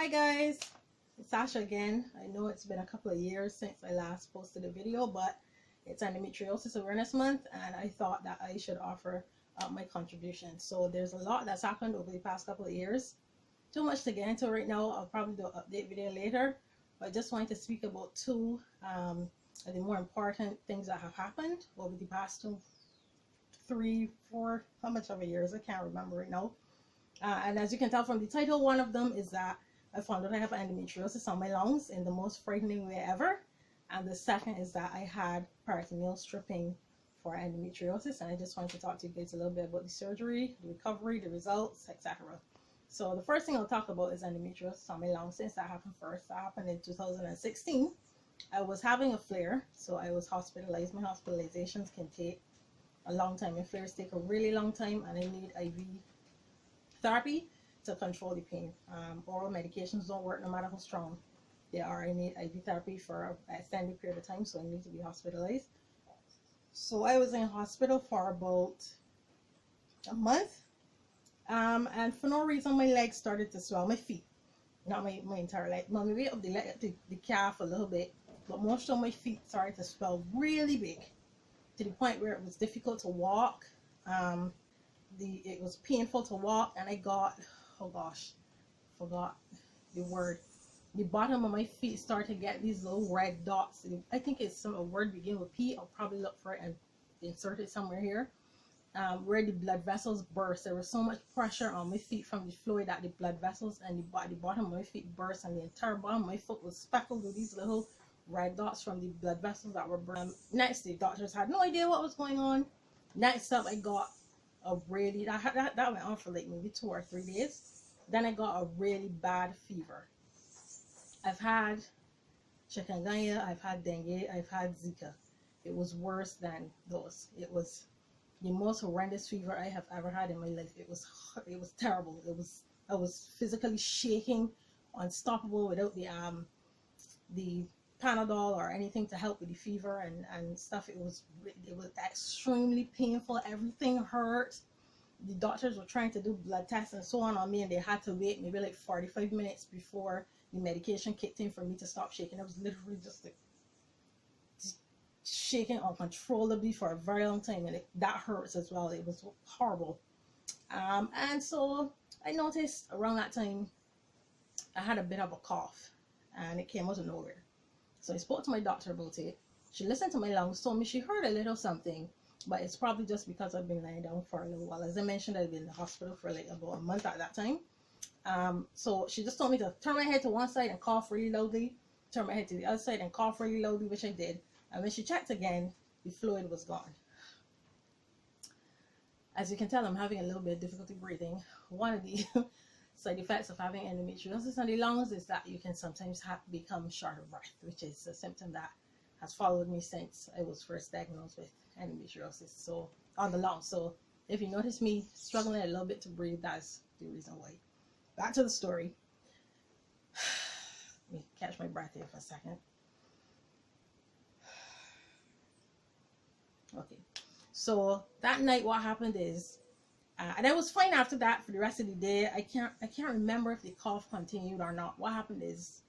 Hi guys, it's Sasha again. I know it's been a couple of years since I last posted a video, but it's Endometriosis Awareness Month and I thought that I should offer my contribution. So there's a lot that's happened over the past couple of years. Too much to get into right now. I'll probably do an update video later, but I just wanted to speak about two of the more important things that have happened over the past 2, 3, 4, how much of a years, I can't remember right now. And as you can tell from the title, one of them is that I found out I have endometriosis on my lungs in the most frightening way ever. And the second is that I had peritoneal stripping for endometriosis. And I just wanted to talk to you guys a little bit about the surgery, the recovery, the results, etc. So the first thing I'll talk about is endometriosis on my lungs. Since that happened first, that happened in 2016. I was having a flare, so I was hospitalized. My hospitalizations can take a long time. My flares take a really long time, and I need IV therapy to control the pain. Oral medications don't work no matter how strong they are. I need IV therapy for an extended period of time, so I need to be hospitalized. So I was in hospital for about a month, and for no reason my legs started to swell. My feet, not my entire leg. Well, maybe up the calf a little bit, but most of my feet started to swell really big to the point where it was difficult to walk. It was painful to walk, and I got, oh gosh, forgot the word. The bottom of my feet started to get these little red dots. I think it's a word begin with P. I'll probably look for it and insert it somewhere here. Where the blood vessels burst. There was so much pressure on my feet from the fluid that the blood vessels and the bottom of my feet burst, and the entire bottom of my foot was speckled with these little red dots from the blood vessels that were burst. Next, the doctors had no idea what was going on. Next up, I got a really, that went on for like maybe 2 or 3 days. Then I got a really bad fever. I've had chikungunya, I've had dengue, I've had Zika. It was worse than those. It was the most horrendous fever I have ever had in my life. It was terrible. I was physically shaking, unstoppable, without the Panadol or anything to help with the fever and stuff. It was extremely painful. Everything hurt. The doctors were trying to do blood tests and so on me, and they had to wait maybe like 45 minutes before the medication kicked in for me to stop shaking. I was literally just like shaking uncontrollably for a very long time, and that hurts as well. It was horrible. And so I noticed around that time I had a bit of a cough, and it came out of nowhere. So I spoke to my doctor about it. She listened to my lungs, told me she heard a little something, but it's probably just because I've been lying down for a little while. As I mentioned, I've been in the hospital for like about a month at that time. So she just told me to turn my head to one side and cough really loudly, turn my head to the other side and cough really loudly, which I did. And when she checked again, the fluid was gone. As you can tell, I'm having a little bit of difficulty breathing. One of the side effects of having endometriosis on the lungs is that you can sometimes become short of breath, which is a symptom that has followed me since I was first diagnosed with endometriosis, so on the lungs. So if you notice me struggling a little bit to breathe, that's the reason why. Back to the story. Let me catch my breath here for a second. Okay, so that night what happened is, and I was fine after that for the rest of the day. I can't remember if the cough continued or not. What happened is,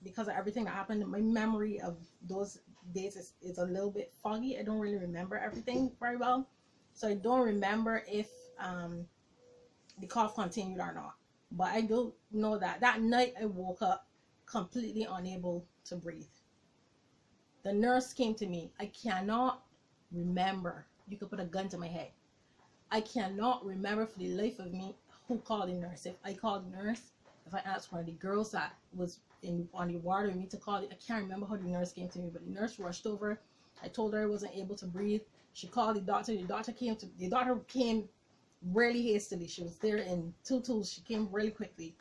because of everything that happened, my memory of those days is a little bit foggy. I don't really remember everything very well, so I don't remember if the cough continued or not. But I do know that that night I woke up completely unable to breathe. The nurse came to me. I cannot remember. You could put a gun to my head. I cannot remember for the life of me who called the nurse. If I called the nurse, if I asked one of the girls that was on the ward with me to call it, I can't remember how the nurse came to me, but the nurse rushed over. I told her I wasn't able to breathe. She called the doctor. The doctor came really hastily. She was there in tutus. She came really quickly.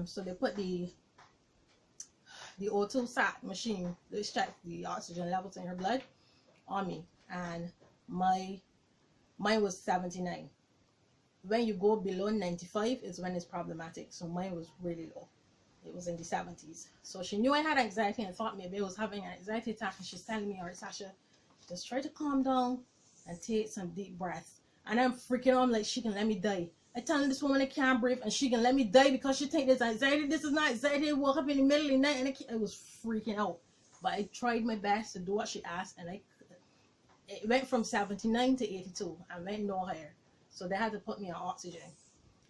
So they put the O2 sat machine, which checks the oxygen levels in her blood, on me, and mine was 79. When you go below 95 is when it's problematic. So mine was really low. It was in the 70s. So she knew I had anxiety and thought maybe I was having an anxiety attack, and she's telling me, all right, Sasha, just try to calm down and take some deep breaths. And I'm freaking out, I'm like, she can let me die. I telling this woman I can't breathe and she can let me die because she think there's anxiety. This is not anxiety. I woke up in the middle of the night and I was freaking out. But I tried my best to do what she asked, and it went from 79 to 82. I went no higher. So they had to put me on oxygen.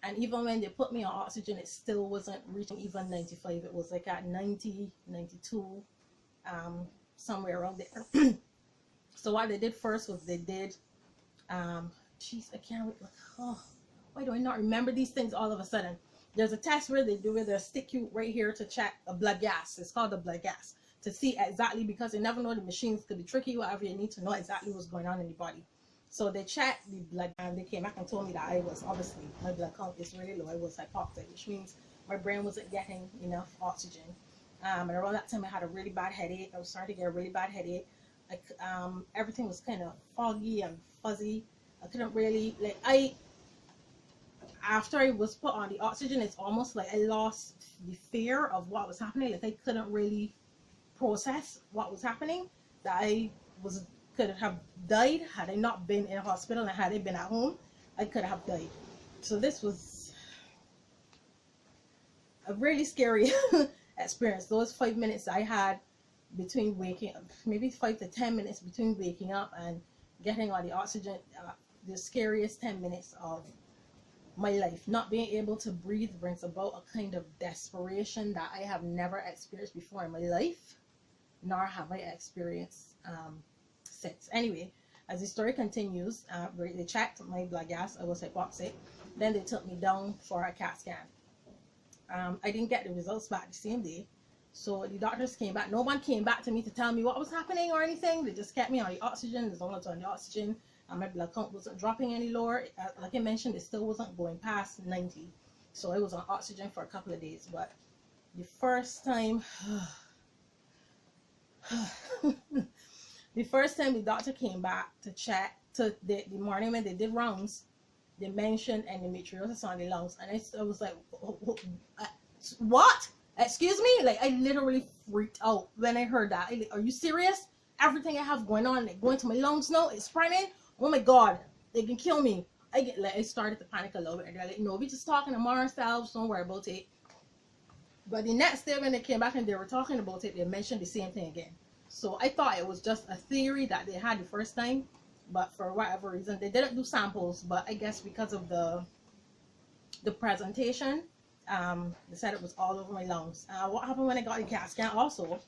And even when they put me on oxygen, it still wasn't reaching even 95. It was like at 90, 92, somewhere around there. So what they did first was they did, jeez, I can't, oh, why do I not remember these things all of a sudden? There's a test where they stick you right here to check a blood gas. It's called the blood gas, to see exactly, because they never know, the machines could be tricky, whatever, you need to know exactly what's going on in your body. So they checked the blood, and they came back and told me that I was, obviously, my blood count is really low. I was hypoxic, which means my brain wasn't getting enough oxygen. And around that time, I had a really bad headache. I was starting to get a really bad headache. Everything was kind of foggy and fuzzy. I couldn't really, after I was put on the oxygen, it's almost like I lost the fear of what was happening. Like I couldn't really process what was happening, that I could have died had I not been in a hospital, and had I been at home, I could have died. So this was a really scary experience. Those 5 minutes I had between waking up, maybe 5 to 10 minutes between waking up and getting on the oxygen, the scariest 10 minutes of my life. Not being able to breathe brings about a kind of desperation that I have never experienced before in my life, nor have I experienced since. Anyway, as the story continues, they checked my blood gas. I was hypoxic. Then they took me down for a CAT scan. I didn't get the results back the same day. So the doctors came back. No one came back to me to tell me what was happening or anything. They just kept me on the oxygen. As long as I was on the oxygen, and my blood count wasn't dropping any lower. Like I mentioned, it still wasn't going past 90. So I was on oxygen for a couple of days. But the first time, the first time the doctor came back to check, the morning when they did rounds, they mentioned endometriosis on the lungs, and I was like, what? Excuse me? Like, I literally freaked out when I heard that. Are you serious? Everything I have going on, like going to my lungs now, it's spreading. Oh my God, they can kill me. I started to panic a little bit. And they're like, no, we just talking among ourselves. Don't worry about it. But the next day when they came back and they were talking about it, they mentioned the same thing again. So I thought it was just a theory that they had the first time, but for whatever reason, they didn't do samples. But I guess because of the presentation, they said it was all over my lungs. What happened when I got the CAT scan also,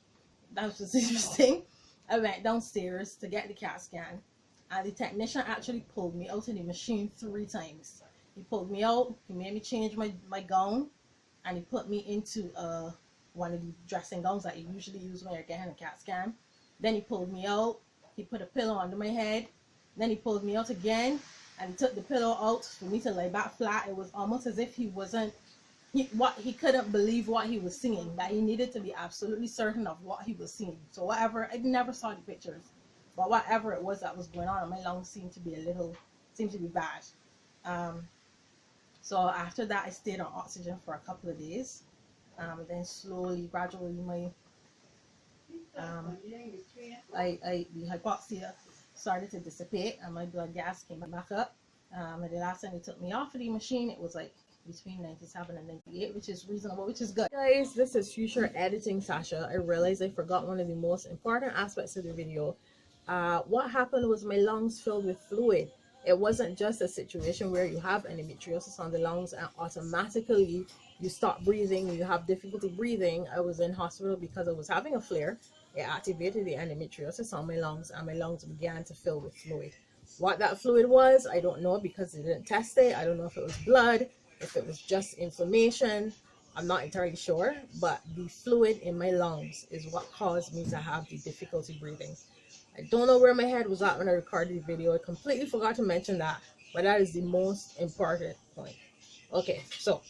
that was just interesting. I went downstairs to get the CAT scan, and the technician actually pulled me out of the machine 3 times. He pulled me out, he made me change my gown, and he put me into one of the dressing gowns that you usually use when you're getting a CAT scan. Then he pulled me out, he put a pillow under my head, then he pulled me out again, and he took the pillow out for me to lay back flat. It was almost as if he couldn't believe what he was seeing, that he needed to be absolutely certain of what he was seeing. So whatever, I never saw the pictures, but whatever it was that was going on in my lungs seemed to be bad. So after that, I stayed on oxygen for a couple of days. Then slowly, gradually, the hypoxia started to dissipate, and my blood gas came back up. And the last time they took me off of the machine, it was like between 97 and 98, which is reasonable, which is good. Guys, this is future editing Sasha. I realized I forgot one of the most important aspects of the video. What happened was my lungs filled with fluid. It wasn't just a situation where you have endometriosis on the lungs and automatically you stop breathing, you have difficulty breathing. I was in hospital because I was having a flare. It activated the endometriosis on my lungs, and my lungs began to fill with fluid. What that fluid was, I don't know, because they didn't test it. I don't know if it was blood, if it was just inflammation. I'm not entirely sure, but the fluid in my lungs is what caused me to have the difficulty breathing. I don't know where my head was at when I recorded the video. I completely forgot to mention that, but that is the most important point. Okay, so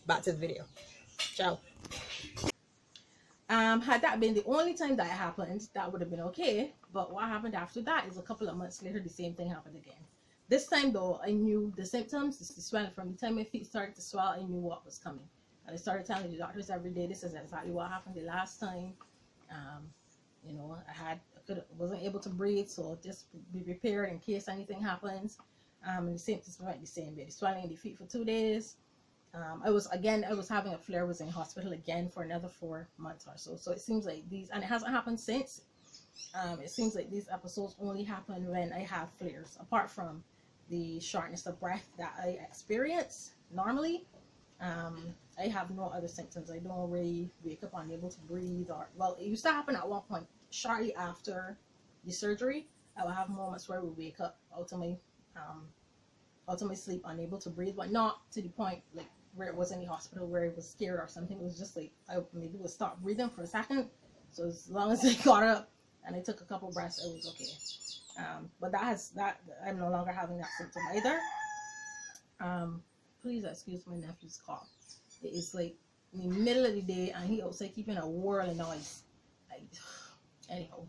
back to the video. Ciao. Had that been the only time that it happened, that would have been okay. But what happened after that is a couple of months later, the same thing happened again. This time though, I knew the symptoms, the swelling. From the time my feet started to swell, I knew what was coming. And I started telling the doctors every day, this is exactly what happened the last time. You know, I wasn't able to breathe, so just be prepared in case anything happens. And the symptoms went the same way. The swelling in the feet for 2 days. I was having a flare, was in hospital again for another 4 months or so. So it seems like these, and it hasn't happened since. It seems like these episodes only happen when I have flares, apart from the shortness of breath that I experience normally. I have no other symptoms. I don't really wake up unable to breathe, or, well, it used to happen at one point shortly after the surgery. I would have moments where I would wake up out of my sleep unable to breathe, but not to the point like where it was in the hospital where I was scared or something. It was just like I maybe would stop breathing for a second. So as long as I got up and I took a couple breaths, I was okay. But I'm no longer having that symptom either. Please excuse my nephew's cough. It is like in the middle of the day and he outside keeping a whirl of noise. Anyhow,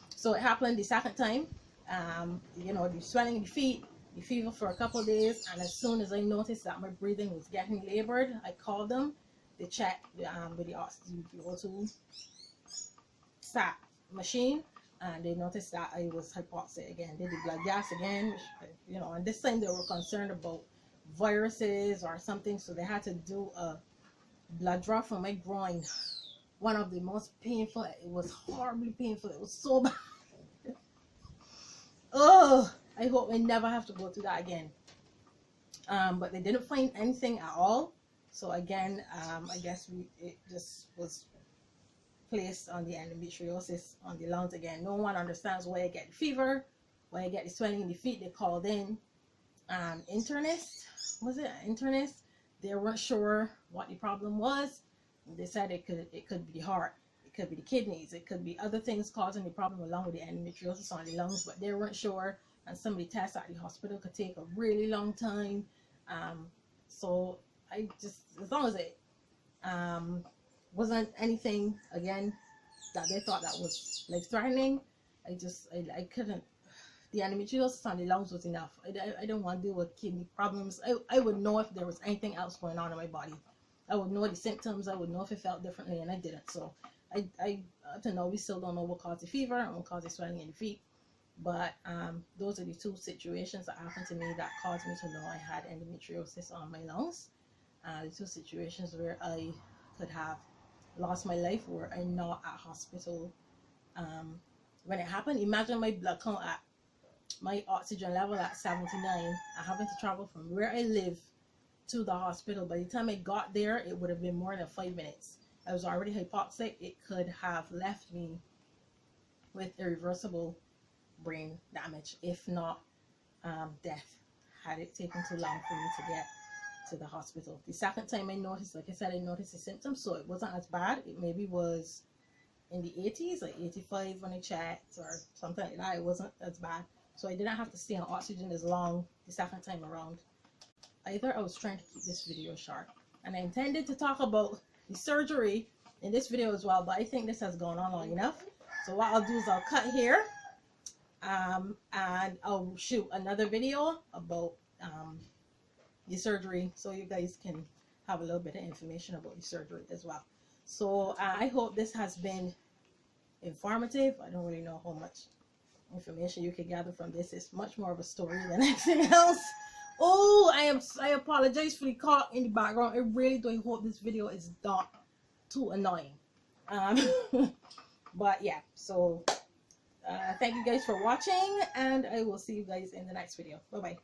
so it happened the second time. The swelling in the feet, the fever for a couple of days, and as soon as I noticed that my breathing was getting labored, I called them. They checked with the O2 sat machine, and they noticed that I was hypoxic again. They did blood gas again, which, and this time they were concerned about viruses or something, so they had to do a blood draw from my groin. One of the most painful. It was horribly painful. It was so bad. Oh, I hope I never have to go through that again. But they didn't find anything at all. So again, I guess it just was placed on the endometriosis on the lungs again. No one understands why I get the fever, why I get the swelling in the feet. They called in internist. Was it an internist? They weren't sure what the problem was. They said it could be the heart. It could be the kidneys, it could be other things causing the problem along with the endometriosis on the lungs, but they weren't sure, and some of the tests at the hospital could take a really long time. So I just, as long as it wasn't anything again that they thought that was life threatening, I couldn't. The endometriosis on the lungs was enough. I don't want to deal with kidney problems. I would know if there was anything else going on in my body. I would know the symptoms. I would know if it felt differently, and I didn't. So I up to now, we still don't know what caused the fever and what caused the swelling in the feet. But those are the two situations that happened to me that caused me to know I had endometriosis on my lungs. The two situations where I could have lost my life were I not at hospital when it happened. Imagine my blood count at my oxygen level at 79 and having to travel from where I live to the hospital. By the time I got there, it would have been more than 5 minutes. I was already hypoxic. It could have left me with irreversible brain damage, if not death, had it taken too long for me to get to the hospital. The second time I noticed, like I said, I noticed the symptoms, so it wasn't as bad. It maybe was in the 80s, like 85 when I checked or something like that. It wasn't as bad. So I didn't have to stay on oxygen as long the second time around. Either I was trying to keep this video short, and I intended to talk about the surgery in this video as well, but I think this has gone on long enough. So what I'll do is I'll cut here, and I'll shoot another video about the surgery, so you guys can have a little bit of information about the surgery as well. So I hope this has been informative. I don't really know how much information you can gather from this. It's much more of a story than anything else. Oh, I apologize for the cough in the background. I really do hope this video is not too annoying. But yeah, so thank you guys for watching, and I will see you guys in the next video. Bye bye.